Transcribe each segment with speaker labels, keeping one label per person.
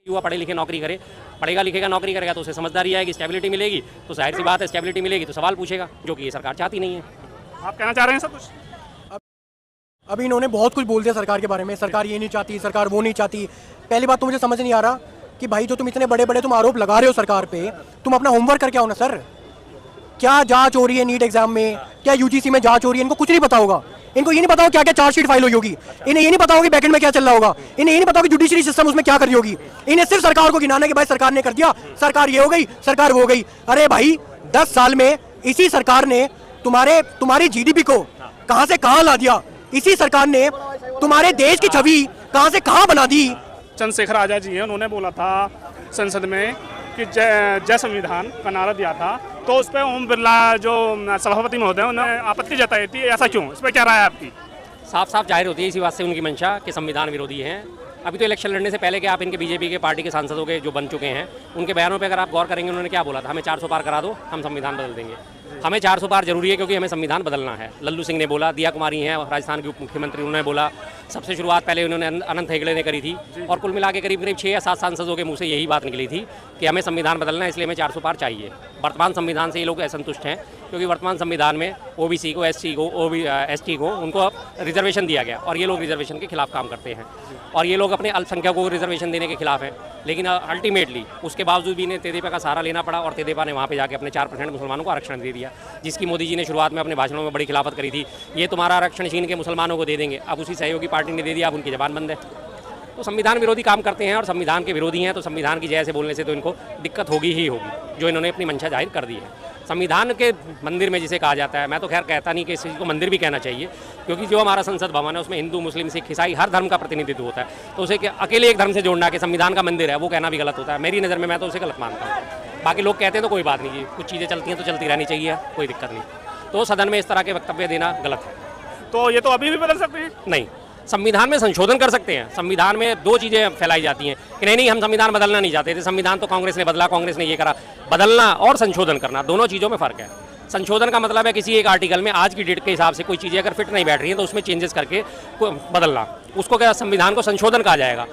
Speaker 1: युवा पढ़े लिखे नौकरी करे, पढ़ेगा लिखेगा नौकरी करेगा तो उसे समझदारी आएगी, स्टेबिलिटी मिलेगी, तो जाहिर सी बात है स्टेबिलिटी मिलेगी तो सवाल पूछेगा, जो कि ये सरकार चाहती नहीं है।
Speaker 2: आप कहना चाह रहे हैं सब कुछ?
Speaker 3: अभी इन्होंने बहुत कुछ बोल दिया सरकार के बारे में, सरकार ये नहीं चाहती, सरकार वो नहीं चाहती। पहली बात तो मुझे समझ नहीं आ रहा कि भाई जो तुम इतने बड़े बड़े तुम आरोप लगा रहे हो सरकार पे, तुम अपना होमवर्क करके आओ ना सर। क्या जांच हो रही है नीट एग्जाम में, क्या यूजीसी में जांच हो रही है, इनको कुछ नहीं पता होगा। इनको ये नहीं पता होगा क्या क्या चार्जशीट फाइल हुई होगी, इन्हें ये नहीं पता होगा कि बैकेंड में क्या चल रहा होगा, इन्हें ये नहीं पता होगा कि जुडिशरी सिस्टम उसमें क्या कर रही होगी। इन्हें सिर्फ सरकार को गिनाना कि भाई सरकार ने कर दिया, सरकार ये हो गई, सरकार वो हो गई। अरे भाई 10 साल में इसी सरकार ने तुम्हारी जीडीपी को कहां से कहां ला दिया, इसी सरकार ने तुम्हारे देश की छवि कहां से कहां बना दी।
Speaker 2: चंद्रशेखर आजाद जी हैं, उन्होंने बोला था संसद में कि जय संविधान का नारा दिया था, तो उस पर ओम बिरला जो सभापति महोदय उन्होंने आपत्ति जताई थी, ऐसा क्यों? इस पर क्या राय है आपकी?
Speaker 1: साफ साफ जाहिर होती है इसी बात से उनकी मंशा कि संविधान विरोधी हैं। अभी तो इलेक्शन लड़ने से पहले कि आप इनके बीजेपी के पार्टी के सांसदों के जो बन चुके हैं उनके बयानों पे अगर आप गौर करेंगे, उन्होंने क्या बोला था, हमें 400 पार करा दो, हम संविधान बदल देंगे। हमें 400 पार जरूरी है क्योंकि हमें संविधान बदलना है। लल्लू सिंह ने बोला, दिया कुमारी हैं राजस्थान के उप मुख्यमंत्री, उन्होंने बोला, सबसे शुरुआत पहले उन्होंने अनंत हेगड़े ने करी थी, और कुल मिला के करीब 6 या 7 सांसदों के मुंह से यही बात निकली थी कि हमें संविधान बदलना है, इसलिए हमें 400 पार चाहिए। वर्तमान संविधान से ये लोग असंतुष्ट हैं क्योंकि वर्तमान संविधान में ओबीसी को, एससी को, एसटी को उनको रिजर्वेशन दिया गया, और ये लोग रिजर्वेशन के खिलाफ काम करते हैं, और ये लोग अपने अल्पसंख्यकों को रिजर्वेशन देने के खिलाफ हैं। लेकिन अल्टीमेटली उसके बावजूद भी इन्हें तेदेपा का सहारा लेना पड़ा, और तेदेपा ने वहाँ पे जाके अपने 4% मुसलमानों को आरक्षण दे दिया, जिसकी मोदी जी ने शुरुआत में अपने भाषणों में बड़ी खिलाफत करी थी। ये तुम्हारा आरक्षण छीन के मुसलमानों को दे देंगे, अब उसी सहयोगी पार्टी ने दे दिया, अब उनकी जबान बंद है। तो संविधान विरोधी काम करते हैं और संविधान के विरोधी हैं, तो संविधान की जय से बोलने से तो इनको दिक्कत होगी ही होगी, जो इन्होंने अपनी मंशा जाहिर कर दी है। संविधान के मंदिर में जिसे कहा जाता है, मैं तो खैर कहता नहीं कि इस चीज़ को मंदिर भी कहना चाहिए, क्योंकि जो हमारा संसद भवन है उसमें हिंदू, मुस्लिम, सिख, ईसाई हर धर्म का प्रतिनिधित्व होता है, तो उसे अकेले एक धर्म से जोड़ना कि संविधान का मंदिर है, वो कहना भी गलत होता है। मेरी नज़र में मैं तो उसे गलत मानता हूँ। बाकी लोग कहते हैं तो कोई बात नहीं जी, कुछ चीज़ें चलती हैं तो चलती रहनी चाहिए, कोई दिक्कत नहीं। तो सदन में इस तरह के वक्तव्य देना गलत है।
Speaker 2: तो ये तो अभी भी बदल सकते हैं?
Speaker 1: नहीं, संविधान में संशोधन कर सकते हैं। संविधान में 2 चीज़ें फैलाई जाती हैं कि नहीं हम संविधान बदलना नहीं चाहते थे, संविधान तो कांग्रेस ने बदला, कांग्रेस ने ये करा। बदलना और संशोधन करना, दोनों चीज़ों में फ़र्क है। संशोधन का मतलब है किसी एक आर्टिकल में आज की डेट के हिसाब से कोई चीज़ें अगर फिट नहीं बैठ रही हैं तो उसमें चेंजेस करके बदलना, उसको क्या संविधान को संशोधन कहा जाएगा,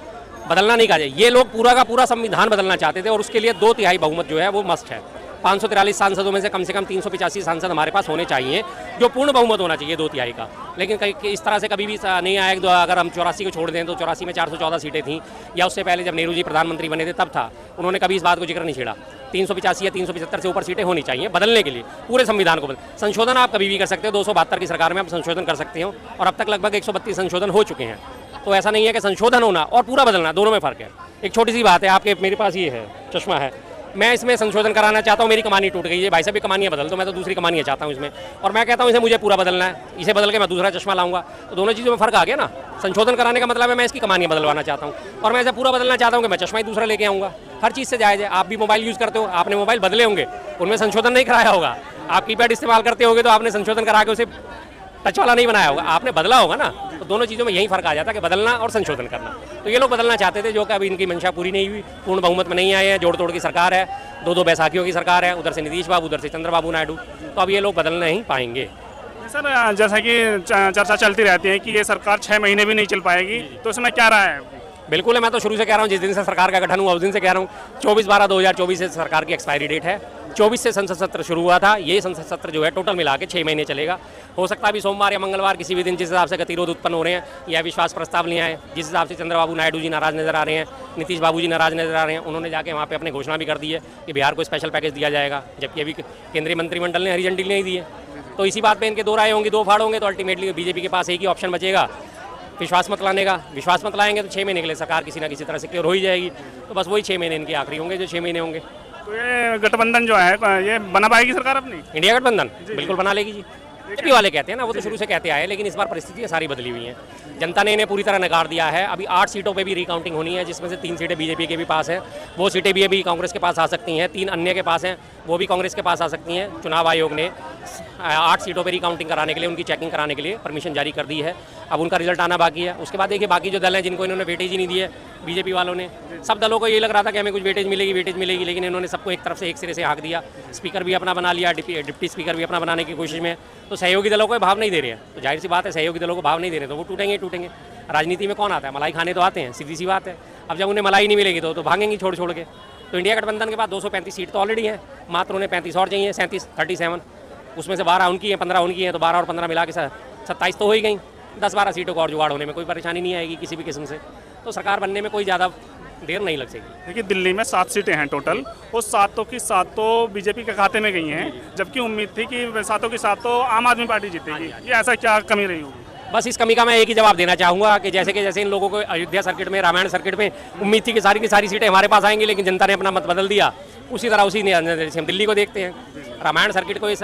Speaker 1: बदलना नहीं कहा जाएगा। ये लोग पूरा का पूरा संविधान बदलना चाहते थे, और उसके लिए 2/3 बहुमत जो है वो मस्ट है। 543 सांसदों में से कम 385 सांसद हमारे पास होने चाहिए, जो पूर्ण बहुमत होना चाहिए 2/3 का। लेकिन इस तरह से कभी भी नहीं आया। अगर हम 84 को छोड़ दें तो 84 में 414 सीटें थीं, या उससे पहले जब नेहरू जी प्रधानमंत्री बने थे तब था, उन्होंने कभी इस बात को जिक्र नहीं छेड़ा। 385 या 375 से ऊपर सीटें होनी चाहिए बदलने के लिए, पूरे संविधान को संशोधन आप कभी भी कर सकते हो। 272 की सरकार में आप संशोधन कर सकते हो, और अब तक लगभग 132 संशोधन हो चुके हैं। तो ऐसा नहीं है कि संशोधन होना और पूरा बदलना, दोनों में फ़र्क है। एक छोटी सी बात है, आपके मेरे पास ये है चश्मा है, मैं इसमें संशोधन कराना चाहता हूँ, मेरी कमानी टूट गई है, भाई साहब भी कमानियाँ बदल दो, मैं तो दूसरी कमानियाँ चाहता हूँ इसमें, और मैं कहता हूँ इसे मुझे पूरा बदलना है, इसे बदल के मैं दूसरा चश्मा लाऊंगा, तो दोनों चीज़ों में फ़र्क आ गया ना। संशोधन कराने का मतलब है मैं इसकी कमानियाँ बदलवाना चाहता हूँ, और मैं इसे पूरा बदलना चाहता हूँ कि मैं चश्मा ही दूसरा लेके आऊँगा। हर चीज़ से जायज़ है। आप भी मोबाइल यूज़ करते हो, आपने मोबाइल बदले होंगे, उनमें संशोधन नहीं कराया होगा। आप कीपैड इस्तेमाल करते होगे तो आपने संशोधन करा के उसे टच वाला नहीं बनाया होगा, आपने बदला होगा ना। तो दोनों चीज़ों में यही फ़र्क आ जाता है कि बदलना और संशोधन करना। तो ये लोग बदलना चाहते थे, जो कि अभी इनकी मंशा पूरी नहीं हुई, पूर्ण बहुमत में नहीं आए हैं, जोड़ तोड़ की सरकार है, 2 बैसाखियों की सरकार है, उधर से नीतीश बाबू, उधर से चंद्रबाबू नायडू, तो अब ये लोग बदल नहीं पाएंगे।
Speaker 2: सर, जैसा कि चर्चा चलती रहती है कि ये सरकार 6 महीने भी नहीं चल पाएगी, तो इसमें क्या राय है?
Speaker 1: बिल्कुल है, मैं तो शुरू से कह रहा हूँ, जिस दिन से सरकार का गठन हुआ उस दिन से कह रहा हूँ, 24/12/2024 से सरकार की एक्सपायरी डेट है। 24 से संसद सत्र शुरू हुआ था, ये संसद सत्र जो है टोटल मिला के 6 महीने चलेगा। हो सकता है अभी सोमवार या मंगलवार किसी भी दिन जिस हिसाब से गतिरोध उत्पन्न हो रहे हैं या विश्वास प्रस्ताव नहीं आए, जिस हिसाब से चंद्रबाबू नायडू जी नाराज नजर आ रहे हैं, नीतीश बाबू जी नाराज नजर आ रहे हैं, उन्होंने जाके वहाँ पे अपने घोषणा भी कर दी है कि बिहार को स्पेशल पैकेज दिया जाएगा, जबकि अभी केंद्रीय मंत्रिमंडल ने हरी झंडी नहीं दी है। तो इसी बात पर इनके 2 राय होंगी, 2 फाड़ होंगे, तो अल्टीमेटली बीजेपी के पास एक ही ऑप्शन बचेगा, विश्वास मत लाने का। विश्वास मत लाएंगे तो 6 महीने के लिए सरकार किसी ना किसी तरह से क्लियर हो ही जाएगी। तो बस वही 6 महीने इनके आखिरी होंगे, जो 6 महीने होंगे।
Speaker 2: तो ये गठबंधन जो है ये बना पाएगी सरकार अपनी?
Speaker 1: इंडिया गठबंधन बिल्कुल बना लेगी जी। बीजेपी वाले कहते हैं ना, वो तो शुरू से कहते आए, लेकिन इस बार परिस्थितियाँ सारी बदली हुई हैं। जनता ने इन्हें पूरी तरह नकार दिया है। अभी 8 सीटों पे भी रिकाउंटिंग होनी है, जिसमें से 3 सीटें बीजेपी के भी पास हैं, वो सीटें भी अभी कांग्रेस के पास आ सकती हैं, 3 अन्य के पास हैं, वो भी कांग्रेस के पास आ सकती हैं। चुनाव आयोग ने 8 सीटों पर रिकाउंटिंग कराने के लिए, उनकी चेकिंग कराने के लिए परमिशन जारी कर दी है। अब उनका रिजल्ट आना बाकी है। उसके बाद देखिए बाकी जो दल हैं जिनको इन्होंने वेटेज ही नहीं दी है, बीजेपी वालों ने, सब दलों को ये लग रहा था कि हमें कुछ वेटेज मिलेगी, लेकिन इन्होंने सबको एक तरफ से एक सिरे से हाँक दिया। स्पीकर भी अपना बना लिया, डिप्टी स्पीकर भी अपना बनाने की कोशिश में। तो सहयोगी दलों को भाव नहीं दे रहे हैं, तो जाहिर सी बात है सहयोगी दलों को भाव नहीं दे रहे तो वो टूटेंगे। राजनीति में कौन आता है? मलाई खाने तो आते हैं, सीधी सी बात है। अब जब उन्हें मलाई नहीं मिलेगी तो भागेंगी छोड़ छोड़ के। तो इंडिया गठबंधन के पास 235 सीट तो ऑलरेडी है, मात्र उन्हें 35 और चाहिए, 37, उसमें से 12 उनकी हैं, 15 उनकी हैं, तो 12 और 15 मिला के 27 तो हो ही गई। 10-12 सीटों को और जुगाड़ होने में कोई परेशानी नहीं आएगी किसी भी किस्म से, तो सरकार बनने में कोई ज़्यादा देर नहीं लग सकेगी।
Speaker 2: देखिए दिल्ली में 7 सीटें हैं टोटल, उस 7 की 7 बीजेपी के खाते में गई हैं, जबकि उम्मीद थी कि 7 की 7 आम आदमी पार्टी जीतेगी। ये ऐसा क्या कमी रही होगी?
Speaker 1: बस इस कमी का मैं एक ही जवाब देना चाहूँगा कि जैसे इन लोगों को अयोध्या सर्किट में, रामायण सर्किट में उम्मीद थी कि सारी की सारी सीटें हमारे पास आएंगी, लेकिन जनता ने अपना मत बदल दिया, उसी तरह उसी नज़र से हम दिल्ली को देखते हैं। रामायण सर्किट को इस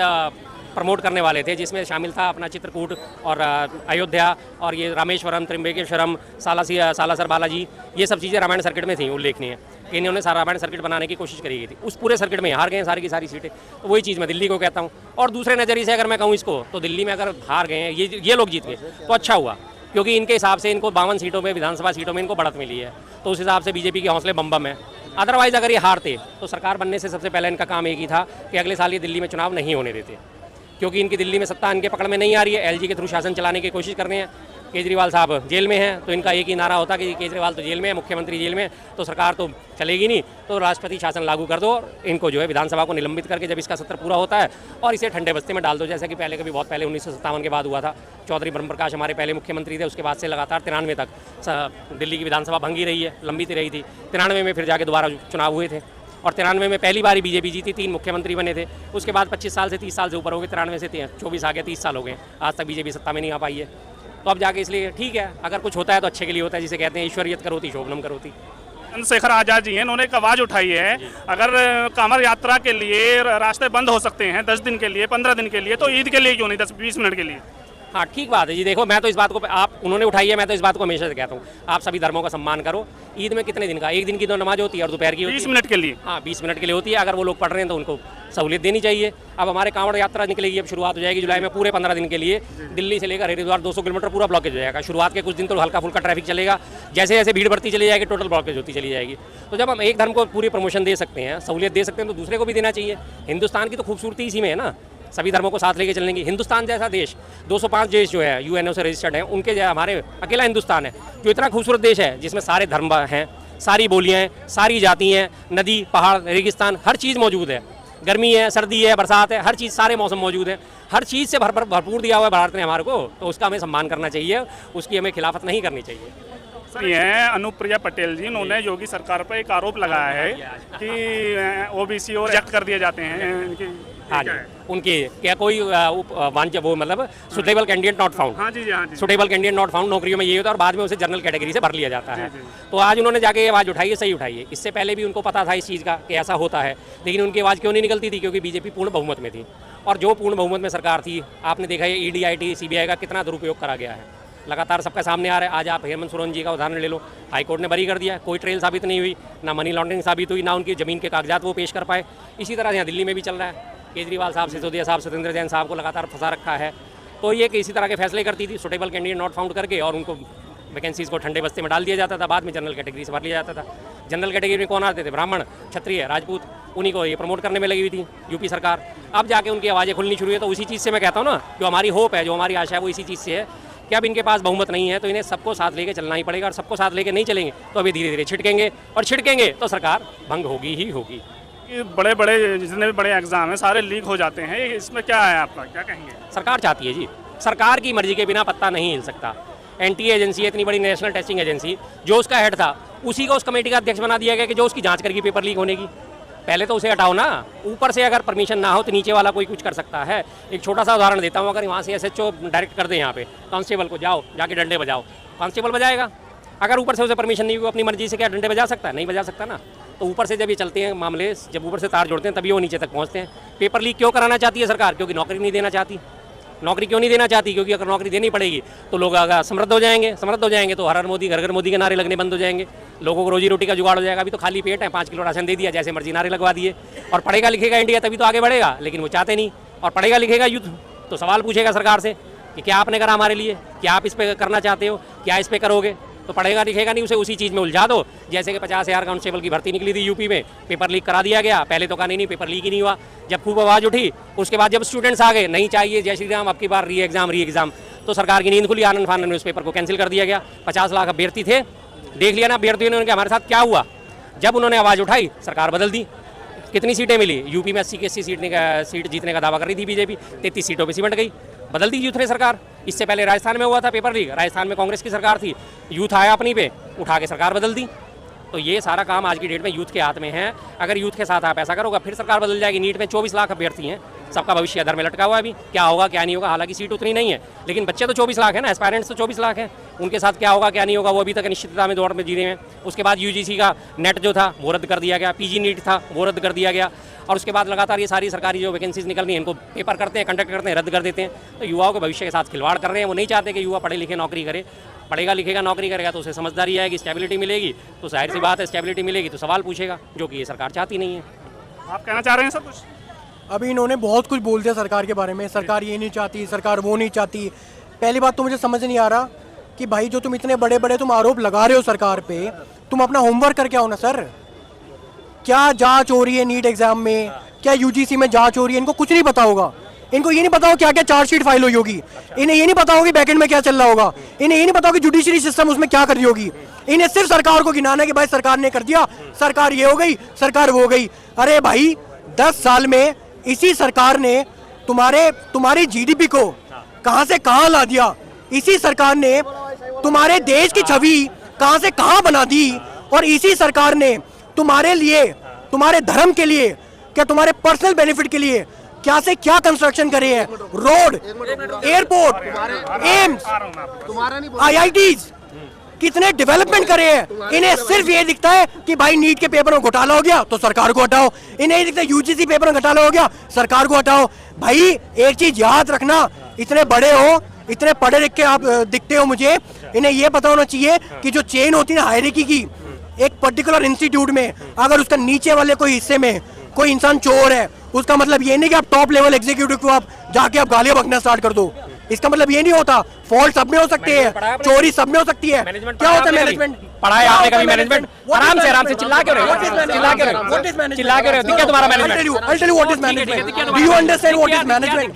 Speaker 1: प्रमोट करने वाले थे, जिसमें शामिल था अपना चित्रकूट और अयोध्या और ये रामेश्वरम, त्रिम्बकेश्वरम, सालासर बालाजी, ये सब चीज़ें रामायण सर्किट में थी उल्लेखनीय, कि इन्होंने सारा रामायण सर्किट बनाने की कोशिश करी गई थी। उस पूरे सर्किट में हार गए सारी की सारी सीटें, तो वही चीज़ मैं दिल्ली को कहता हूँ। और दूसरे नज़रिए से अगर मैं कहूँ इसको, तो दिल्ली में अगर हार गए हैं ये लोग जीत गए तो अच्छा हुआ, क्योंकि इनके हिसाब से इनको 52 सीटों में, विधानसभा सीटों में इनको बढ़त मिली है, तो उस हिसाब से बीजेपी के हौसले बम है। अदरवाइज़ अगर ये हारते तो सरकार बनने से सबसे पहले इनका काम एक ही था कि अगले साल ये दिल्ली में चुनाव नहीं होने देते, क्योंकि इनकी दिल्ली में सत्ता इनके पकड़ में नहीं आ रही है। एलजी के थ्रू शासन चलाने की कोशिश कर रहे हैं। केजरीवाल साहब जेल में हैं, तो इनका एक ही नारा होता कि केजरीवाल तो जेल में है, मुख्यमंत्री जेल में, तो सरकार तो चलेगी नहीं, तो राष्ट्रपति शासन लागू कर दो और इनको जो है विधानसभा को निलंबित करके जब इसका सत्र पूरा होता है और इसे ठंडे बस्ते में डाल दो, जैसे कि पहले कभी बहुत पहले 1957 के बाद हुआ था। चौधरी ब्रह्म प्रकाश हमारे पहले मुख्यमंत्री थे, उसके बाद से लगातार 93 तक दिल्ली की विधानसभा भंगी रही है, लंबित रही थी। 93 में फिर जाके दोबारा चुनाव हुए थे और 93 में पहली बार बीजेपी जीती, 3 मुख्यमंत्री बने थे। उसके बाद 25 साल से 30 साल से ऊपर हो गए, 93 से 24 आ गया, 30 साल हो गए, आज तक बीजेपी सत्ता में नहीं आ पाई है। तो अब जाके इसलिए ठीक है, अगर कुछ होता है तो अच्छे के लिए होता है, जिसे कहते हैं ईश्वरियत करोति शोभनम करोति।
Speaker 2: चंद्रशेखर आजाद जी हैं, उन्होंने एक आवाज़ उठाई है, अगर कांवड़ यात्रा के लिए रास्ते बंद हो सकते हैं 10 दिन के लिए, 15 दिन के लिए, तो ईद के लिए क्यों नहीं 10-20 मिनट के लिए?
Speaker 1: हाँ ठीक बात है जी। देखो मैं तो इस बात को उन्होंने उठाई है, मैं तो इस बात को हमेशा से कहता हूँ, आप सभी धर्मों का सम्मान करो। ईद में कितने दिन का, एक दिन की तो नमाज होती है और दोपहर की होती है
Speaker 2: 20 मिनट के लिए।
Speaker 1: हाँ 20 मिनट के लिए होती है। अगर वो लोग पढ़ रहे हैं तो उनको सहूलियत देनी चाहिए। अब हमारे कांवड़ यात्रा निकलेगी, अब शुरुआत हो जाएगी जुलाई में, पूरे 15 दिन के लिए दिल्ली से लेकर हरिद्वार 200 किलोमीटर पूरा ब्लॉकेज हो जाएगा। शुरुआत के कुछ दिन तो हल्का फुल्का ट्रैफिक चलेगा, जैसे जैसे भीड़ बढ़ती चली जाएगी टोटल ब्लॉकेज होती चली जाएगी। तो जब हम एक धर्म को पूरी प्रमोशन दे सकते हैं, सहूलियत दे सकते हैं, तो दूसरे को भी देना चाहिए। हिंदुस्तान की तो खूबसूरती इसी में है ना, सभी धर्मों को साथ लेके चलने की। हिंदुस्तान जैसा देश, 205 देश जो है यूएनओ से रजिस्टर्ड है, उनके जो हमारे अकेला हिंदुस्तान है जो इतना खूबसूरत देश है, जिसमें सारे धर्म हैं, सारी बोलियाँ हैं, सारी जाति हैं, नदी, पहाड़, रेगिस्तान, हर चीज़ मौजूद है। गर्मी है, सर्दी है, बरसात है, हर चीज़, सारे मौसम मौजूद है। हर चीज़ से भरपूर दिया हुआ है भारत ने हमारे को, तो उसका हमें सम्मान करना चाहिए, उसकी हमें खिलाफत नहीं करनी चाहिए।
Speaker 2: ये हैं अनुप्रिया पटेल जी, उन्होंने योगी सरकार पर एक आरोप लगाया है कि ओबीसी और रिजेक्ट कर दिए जाते हैं इनकी।
Speaker 1: हाँ जी, उनके क्या कोई वो मतलब सुटेबल कैंडिडेट नॉट फाउंड।
Speaker 2: हाँ जी, हाँ जी।
Speaker 1: सुटेबल कैंडिडेट नॉट फाउंड नौकरियों में ये होता है और बाद में उसे जनरल कैटेगरी से भर लिया जाता है। तो आज उन्होंने जाके ये आवाज़ उठाई है, सही उठाई है। इससे पहले भी उनको पता था इस चीज़ का कि ऐसा होता है, लेकिन उनकी आवाज़ क्यों नहीं निकलती थी? क्योंकि बीजेपी पूर्ण बहुमत में थी, और जो पूर्ण बहुमत में सरकार थी, आपने देखा है ईडी, आईटी, सीबीआई का कितना दुरुपयोग करा गया है, लगातार सबका सामने आ रहा है। आज आप हेमंत सोरेन जी का उदाहरण ले लो, हाईकोर्ट ने बरी कर दिया, कोई ट्रेल साबित नहीं हुई, ना मनी लॉन्ड्रिंग साबित हुई, ना उनकी ज़मीन के कागजात वो पेश कर पाए। इसी तरह यहाँ दिल्ली में भी चल रहा है। केजरीवाल साहब, सिसोदिया साहब, सत्येंद्र जैन साहब को लगातार फंसा रखा है। तो ये कि इसी तरह के फैसले करती थी, सुटेबल कैंडिडेट नॉट फाउंड करके, और उनको वैकेंसीज़ को ठंडे बस्ते में डाल दिया जाता था, बाद में जनरल कैटेगरी से भर लिया जाता था। जनरल कैटेगरी में कौन आते थे? ब्राह्मण, क्षत्रिय, राजपूत, उन्हीं को ये प्रमोट करने में लगी हुई थी यूपी सरकार। अब जाके उनकी आवाज़ें खुलनी शुरू हुई, तो उसी चीज़ से मैं कहता हूँ ना, जो हमारी होप है, जो हमारी आशा है, वो इसी चीज़ से है कि अब इनके पास बहुमत नहीं है, तो इन्हें सबको साथ लेके चलना ही पड़ेगा, और सबको साथ लेके नहीं चलेंगे तो अभी धीरे धीरे छिटकेंगे, और छिटकेंगे तो सरकार भंग होगी ही होगी।
Speaker 2: ये बड़े बड़े जितने भी बड़े एग्जाम हैं सारे लीक हो जाते हैं, इसमें क्या है आपका, क्या कहेंगे?
Speaker 1: सरकार चाहती है जी, सरकार की मर्जी के बिना पत्ता नहीं हिल सकता। एनटीए एजेंसी है, इतनी बड़ी नेशनल टेस्टिंग एजेंसी, जो उसका हेड था उसी को उस कमेटी का अध्यक्ष बना दिया गया कि जो उसकी जांच करेगी पेपर लीक होने की। पहले तो उसे हटाओ ना, ऊपर से अगर परमिशन ना हो तो नीचे वाला कोई कुछ कर सकता है। एक छोटा सा उदाहरण देता हूँ, अगर वहाँ से एसएचओ डायरेक्ट कर दे यहाँ पे कांस्टेबल को, जाओ जाके डंडे बजाओ, कांस्टेबल बजाएगा। अगर ऊपर से उसे परमिशन नहीं हुई, अपनी मर्जी से क्या डंडे बजा सकता है? नहीं बजा सकता ना। तो ऊपर से जब ये चलते हैं मामले, जब ऊपर से तार जोड़ते हैं, तभी वो नीचे तक पहुँचते हैं। पेपर लीक क्यों कराना चाहती है सरकार? क्योंकि नौकरी नहीं देना चाहती। नौकरी क्यों नहीं देना चाहती? क्योंकि अगर नौकरी देनी पड़ेगी तो लोग अगर समृद्ध हो जाएंगे, समृद्ध हो जाएंगे तो हर हर मोदी, घर घर मोदी के नारे लगने बंद हो जाएंगे, लोगों को रोजी रोटी का जुगाड़ हो जाएगा। अभी तो खाली पेट है, 5 किलो राशन दे दिया, जैसे मर्जी नारे लगवा दिए। और पढ़ेगा लिखेगा इंडिया तभी तो आगे बढ़ेगा, लेकिन वो चाहते नहीं। और पढ़ेगा लिखेगा युद्ध, तो सवाल पूछेगा सरकार से कि क्या आपने करा हमारे लिए, क्या आप इस पर करना चाहते हो, क्या इस पर करोगे? तो पढ़ेगा लिखेगा नहीं, उसे उसी चीज़ में उलझा दो। जैसे कि 50,000 कांस्टेबल की भर्ती निकली थी यूपी में, पेपर लीक करा दिया गया। पहले तो कहा नहीं पेपर लीक ही नहीं हुआ, जब खूब आवाज़ उठी, उसके बाद जब स्टूडेंट्स आ गए, नहीं चाहिए जय श्री राम, अब की बार री एग्ज़ाम, तो सरकार की नींद खुली, आनंद फानंद में उस पेपर को कैंसिल कर दिया गया। 50 लाख अभ्यर्थी थे, देख लिया ना अभ्यर्थियों ने उनके हमारे साथ क्या हुआ। जब उन्होंने आवाज़ उठाई सरकार बदल दी। कितनी सीटें मिली? यूपी में 80 की 80 सीट जीतने का दावा कर रही थी बीजेपी, 33 सीटों पे सिमट गई, बदल दी यूथ ने सरकार। इससे पहले राजस्थान में हुआ था पेपर लीक, राजस्थान में कांग्रेस की सरकार थी, यूथ आया अपनी पे, उठा के सरकार बदल दी। तो ये सारा काम आज की डेट में यूथ के हाथ में है। अगर यूथ के साथ आप ऐसा करोगे फिर सरकार बदल जाएगी। नीट में 24 लाख अभ्यर्थी हैं, सबका भविष्य अधर में लटका हुआ है। अभी क्या होगा क्या नहीं होगा, हालांकि सीट उतनी नहीं है लेकिन बच्चे तो 24 लाख है ना, एस्पायरेंट्स तो 24 लाख हैं। उनके साथ क्या होगा क्या नहीं होगा वो अभी तक अनिश्चितता में दौर में जी रहे हैं। उसके बाद यूजीसी का नेट जो था वो रद्द कर दिया गया, पीजी नीट था वो रद्द कर दिया गया, और उसके बाद लगातार ये सारी सरकारी जो वैकेंसीज निकल रही हैं इनको पेपर करते हैं, कंडक्ट करते हैं, रद्द कर देते हैं। तो युवाओं के भविष्य के साथ खिलवाड़ कर रहे हैं। वो नहीं चाहते कि युवा पढ़े लिखे नौकरी करे। पढ़ेगा लिखेगा नौकरी करेगा तो उसे समझदारी आएगी, स्टेबिलिटी मिलेगी, तो जाहिर सी बात है स्टेबिलिटी मिलेगी तो सवाल पूछेगा, जो कि ये सरकार चाहती नहीं है।
Speaker 2: आप कहना चाह रहे हैं सब कुछ?
Speaker 3: अभी इन्होंने बहुत कुछ बोल दिया सरकार के बारे में, सरकार ये नहीं चाहती, सरकार वो नहीं चाहती। पहली बात तो मुझे समझ नहीं आ रहा कि भाई जो तुम इतने बड़े बड़े तुम आरोप लगा रहे हो सरकार पे, तुम अपना होमवर्क करके आओ ना सर। क्या जांच हो रही है नीट एग्जाम में, क्या यूजीसी में जांच हो रही है, इनको कुछ नहीं पता होगा। इनको ये नहीं पता हो क्या क्या चार्जशीट फाइल हुई होगी, इन्हें ये नहीं पता होगी बैकएंड में क्या चल रहा होगा, इन्हें ये नहीं पता होगी जुडिशरी सिस्टम उसमें क्या कर रही होगी। इन्हें सिर्फ सरकार को गिनाना है कि भाई सरकार ने कर दिया, सरकार ये हो गई, सरकार वो हो गई। अरे भाई 10 साल में इसी सरकार ने तुम्हारी जीडीपी को कहां से कहां ला दिया। इसी सरकार ने तुम्हारे देश की छवि कहां से कहां बना दी, और इसी सरकार ने तुम्हारे लिए, तुम्हारे धर्म के लिए, क्या तुम्हारे पर्सनल बेनिफिट के लिए क्या से क्या कंस्ट्रक्शन करे हैं। रोड, एयरपोर्ट, एम्स, आईआईटीज, कितने डेवलपमेंट करे हैं। इन्हें सिर्फ ये दिखता है कि भाई नीट के पेपर में घोटाला हो गया तो सरकार को हटाओ। इन्हें ये दिखता है यूजीसी पेपर में घोटाला हो गया सरकार को हटाओ। भाई एक चीज याद रखना, इतने बड़े हो, इतने पढ़े लिख के आप दिखते हो, मुझे इन्हें ये पता होना चाहिए कि जो चेन होती है ना हायरार्की की, एक पर्टिकुलर इंस्टीट्यूट में अगर उसका नीचे वाले कोई हिस्से में कोई इंसान चोर है, उसका मतलब ये नहीं कि आप टॉप लेवल एग्जीक्यूटिव को आप जाके आप गालियां बकना स्टार्ट कर दो। इसका मतलब ये नहीं होता। फॉल्ट सब में हो सकते हैं, चोरी सब में हो सकती है। क्या होता है मैनेजमेंट?
Speaker 1: पढ़ा है आपने कभी मैनेजमेंट? आराम से चिल्ला क्यों रहे हो? चिल्ला क्यों रहे हो? चिल्ला क्यों रहे हो? दिख गया तुम्हारा management?
Speaker 3: I'll tell you what is management. Do you understand what is management?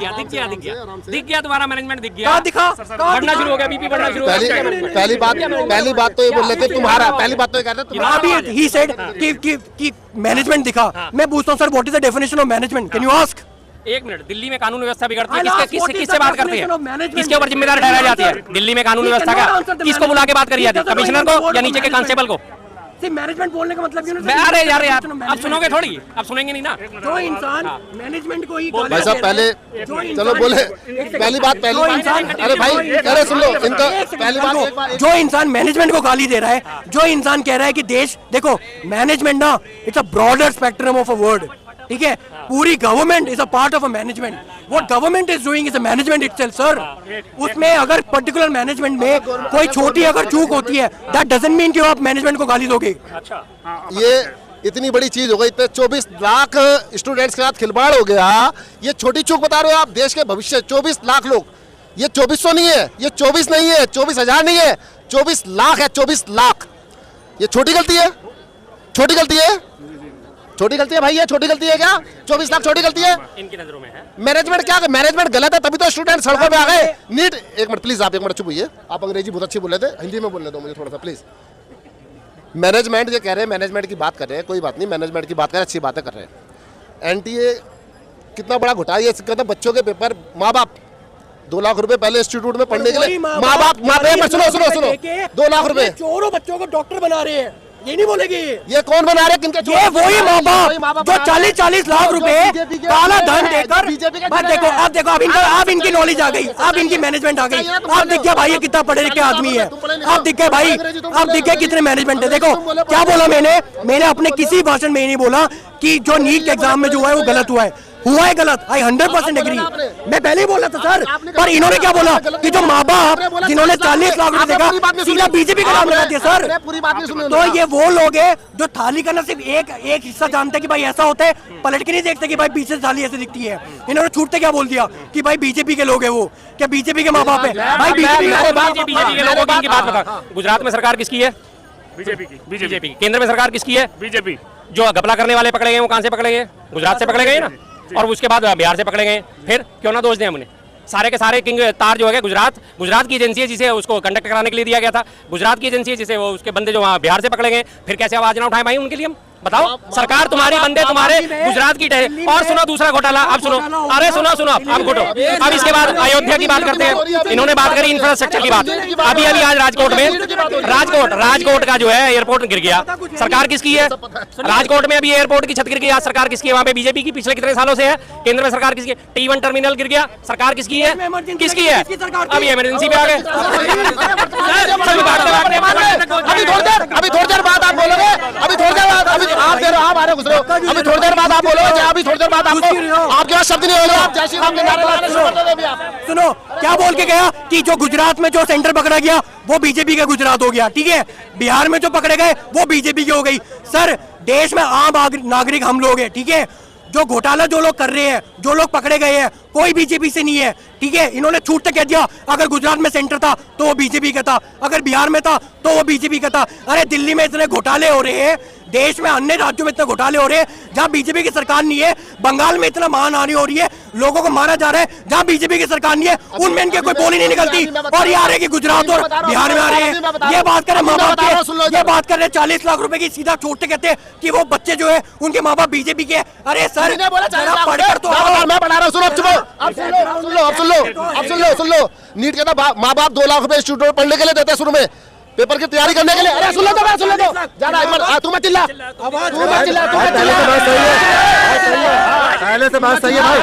Speaker 1: दिख गया तुम्हारा मैनेजमेंट, दिख गया।
Speaker 3: कहाँ दिखा?
Speaker 1: बढ़ना शुरू हो गया, बीपी बढ़ना शुरू हो गया।
Speaker 4: पहली बात तो ये बोल रहे थे तुम्हारा, पहली बात तो ये कह रहे थे तुम्हारा।
Speaker 3: अभी he said कि मैनेजमेंट दिखा। मैं पूछता हूँ sir, what is the definition of management? Can you ask?
Speaker 1: एक मिनट, दिल्ली में कानून व्यवस्था बिगड़ती है, किससे बात करते हैं? किसके ऊपर जिम्मेदार ठहराई जाती है? दिल्ली में कानून व्यवस्था का किसको बुला के बात करी जाती है? कमिश्नर को या नीचे के कांस्टेबल को?
Speaker 3: मैनेजमेंट बोलने का मतलब
Speaker 1: अरे यार अब सुनोगे थोड़ी, अब सुनेंगे नहीं ना।
Speaker 3: जो इंसान मैनेजमेंट को ही
Speaker 4: भाई साहब पहले चलो बोले, पहली बात अरे भाई अरे सुन लो इनका पहली बात।
Speaker 3: जो इंसान मैनेजमेंट को गाली दे रहा है, जो इंसान कह रहा है कि देश देखो मैनेजमेंट ना it's a broader spectrum of a word, ठीक है। पूरी government is a part of a management. What government is doing is a management itself sir. उसमें अगर पर्टिकुलर मैनेजमेंट में कोई छोटी अगर चूक होती है, दैट डजंट मीन कि आप मैनेजमेंट को गाली दोगे।
Speaker 4: ये इतनी बड़ी चीज हो गई, इतने 24 लाख स्टूडेंट्स के साथ खिलवाड़ हो गया। ये छोटी चूक बता रहे हो आप? देश के भविष्य 24 लाख लोग, ये 2400 नहीं है, ये 24 नहीं है, 24,000 नहीं है, 24 लाख है, 24 लाख। ये छोटी गलती है? छोटी गलती है? छोटी गलती है भाई, ये छोटी गलती है क्या? 24 लाख छोटी गलती है
Speaker 1: इनकी नजरों में है।
Speaker 4: मैनेजमेंट क्या? मैनेजमेंट गलत है तभी तो स्टूडेंट सड़कों पे आ गए। नीट, एक मिनट प्लीज, आप एक मिनट चुप होइए। आप अंग्रेजी बहुत अच्छी बोल रहे थे, हिंदी में बोलने दो मुझे थोड़ा सा प्लीज। मैनेजमेंट ये कह रहे हैं, मैनेजमेंट की बात कर रहे हैं, कोई बात नहीं, मैनेजमेंट की बात कर रहे हैं, अच्छी बातें कर रहे हैं। एनटीए कितना बड़ा घोटाला, ये कहते बच्चों के पेपर, माँ बाप 2 लाख रुपए पहले इंस्टीट्यूट में पढ़ने के लिए, माँ बाप सुनो 2 लाख रुपए
Speaker 3: चोरों बच्चों को डॉक्टर बना रहे हैं, ये नहीं बोलेगी।
Speaker 4: ये कौन बना रहे हैं? किनके?
Speaker 3: ये वही माँ बाप जो 40-40 लाख रुपए काला धन देकर। अब देखो अब इनकी नॉलेज आ गई, अब इनकी मैनेजमेंट आ गई। अब दिख गया भाई ये कितना पढ़े लिखे आदमी है। अब दिख गया भाई, अब दिख गया कितने मैनेजमेंट है। देखो क्या बोला मैंने अपने किसी भाषण में ये नहीं बोला कि जो नीट के एग्जाम में जो हुआ है वो गलत हुआ है गलत। आई 100% एग्री। मैं पहले ही बोला था सर, पर इन्होंने क्या बोला कि जो माँ बाप जिन्होंने 40 लाख रुपए देखा सीधा बीजेपी का नाम लगा दिया सर। तो ये वो लोग हैं जो थाली का ना सिर्फ एक हिस्सा जानते हैं कि भाई ऐसा होता है, पलट के नहीं देखते कि भाई पीछे से थाली ऐसे दिखती है। इन्होंने छूटते क्या बोल दिया कि भाई बीजेपी के लोग है वो, क्या बीजेपी के माँ बाप है? भाई बीजेपी
Speaker 1: के लोगों की बात बता। गुजरात में सरकार किसकी है? बीजेपी। केंद्र में सरकार किसकी है?
Speaker 2: बीजेपी।
Speaker 1: जो घपला करने वाले पकड़े गए वो कहां से पकड़े गए? गुजरात से पकड़े गए ना, और उसके बाद बिहार से पकड़े गए। फिर क्यों ना दोष दें हमने? सारे के सारे किंग तार जो है गुजरात की एजेंसी है जिसे उसको कंडक्ट कराने के लिए दिया गया था, गुजरात की एजेंसी है जिसे वो उसके बंदे जो वहाँ बिहार से पकड़े गए, फिर कैसे आवाज ना उठाए भाई उनके लिए हम बताओ। सरकार तुम्हारी बंदे तुम्हारे गुजरात की और सुनो दूसरा घोटाला, अब सुनो, अरे सुनो अब घोटो। अब इसके बाद अयोध्या की बात करते हैं, इन्होंने बात करी इंफ्रास्ट्रक्चर की बात। अभी आज राजकोट में राजकोट का जो है एयरपोर्ट गिर गया, सरकार किसकी है? राजकोट में अभी एयरपोर्ट की छत गिर गई, सरकार किसकी है? वहाँ पे बीजेपी की पिछले कितने सालों से है, केंद्र में सरकार किसकी है? T1 टर्मिनल गिर गया, सरकार किसकी है? किसकी है? अभी इमरजेंसी पे आ गए।
Speaker 4: अभी थोड़ी देर बाद आप बोलोगे, अभी थोड़ी देर बाद आप आ रहे गुजरे हो, अभी थोड़ी देर बाद आप बोलोगे, अभी थोड़ी देर बाद आपके पास शब्द नहीं होगा, आप जय श्री राम के नारे लगाने शुरू कर दोगे आप।
Speaker 3: सुनो क्या बोल के गया कि जो गुजरात में जो सेंटर पकड़ा गया वो बीजेपी का गुजरात हो गया, ठीक है, बिहार में जो पकड़े गए वो बीजेपी की हो गई। सर देश में आम नागरिक हम लोग हैं, ठीक है, जो घोटाला जो लोग कर रहे हैं, जो लोग पकड़े गए हैं, कोई बीजेपी से नहीं है, ठीक है। इन्होंने छूट के कह दिया अगर गुजरात में सेंटर था तो वो बीजेपी का था, अगर बिहार में था तो वो बीजेपी का था। अरे दिल्ली में इतने घोटाले हो रहे हैं, देश में अन्य राज्यों में इतने घोटाले हो रहे हैं जहां बीजेपी की सरकार नहीं है, बंगाल में इतना मानहानि हो रही है, लोगों को मारा जा रहा है जहां बीजेपी की सरकार नहीं है, उनमें इनके कोई बोली नहीं निकलती, और ये आ रहे कि गुजरात और बिहार में आ रहे हैं। ये बात करें माँ बाप की, ये बात कर रहे 40 लाख रुपए की, सीधा छूटते कहते हैं कि वो बच्चे जो है उनके माँ बाप बीजेपी के। अरे सर पढ़कर तो
Speaker 4: मैं पढ़ा रहा हूँ, सुन लो। नीट के ना माँ बाप 2 लाख रुपए स्टूडेंट पढ़ने के लिए देते हैं शुरू में, पेपर की तैयारी करने के लिए। अरे सुन लो ज्यादा तू मत चिल्ला, पहले से बात सही है भाई।